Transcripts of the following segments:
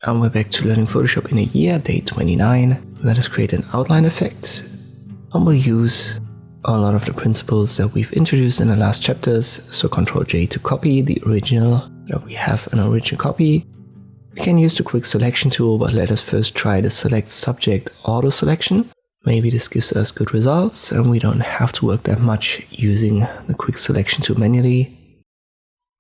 And we're back to learning Photoshop in a year, day 29. Let us create an outline effect. And we'll use a lot of the principles that we've introduced in the last chapters. So Ctrl J to copy the original, that we have an original copy. We can use the quick selection tool, but let us first try the select subject auto selection. Maybe this gives us good results and we don't have to work that much using the quick selection tool manually.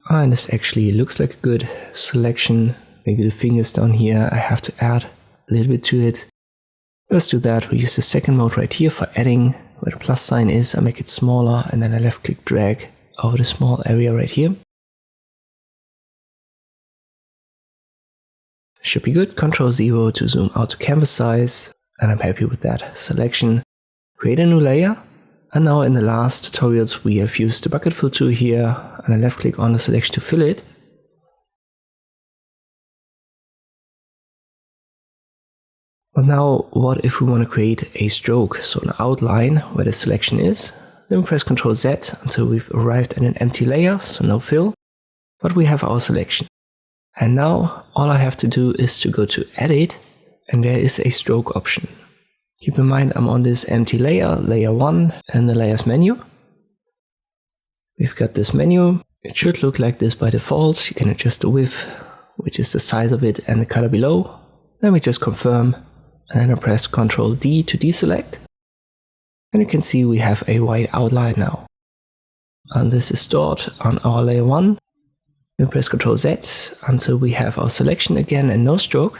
And this actually looks like a good selection. Maybe the fingers down here, I have to add a little bit to it. Let's do that. We use the second mode right here for adding, where the plus sign is. I make it smaller and then I left click drag over the small area right here. Should be good. Ctrl 0 to zoom out to canvas size. And I'm happy with that selection. Create a new layer. And now in the last tutorials we have used the bucket fill tool here and I left click on the selection to fill it. But now, what if we want to create a stroke, so an outline where the selection is? Then we press Ctrl Z until we've arrived at an empty layer, so no fill, but we have our selection. And now, all I have to do is to go to Edit, and there is a stroke option. Keep in mind I'm on this empty layer, layer 1, and the layers menu. We've got this menu. It should look like this by default. You can adjust the width, which is the size of it, and the color below. Then we just confirm. And then I press Ctrl D to deselect. And you can see we have a white outline now. And this is stored on our layer 1. We press Ctrl Z until we have our selection again and no stroke.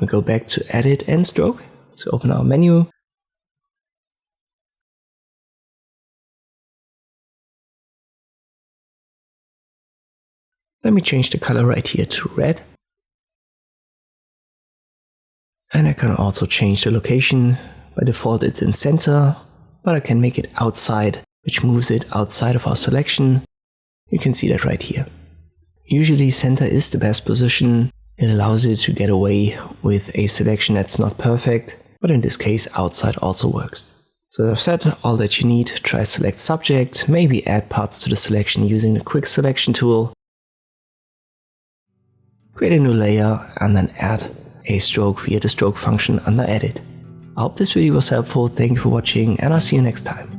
We go back to Edit and Stroke to open our menu. Let me change the color right here to red. And I can also change the location. By default it's in center, but I can make it outside, which moves it outside of our selection. You can see that right here. Usually center is the best position. It allows you to get away with a selection that's not perfect, but in this case outside also works. So as I've said, all that you need, try select subject, maybe add parts to the selection using the quick selection tool. Create a new layer and then add a stroke via the stroke function under Edit. I hope this video was helpful, thank you for watching and I'll see you next time.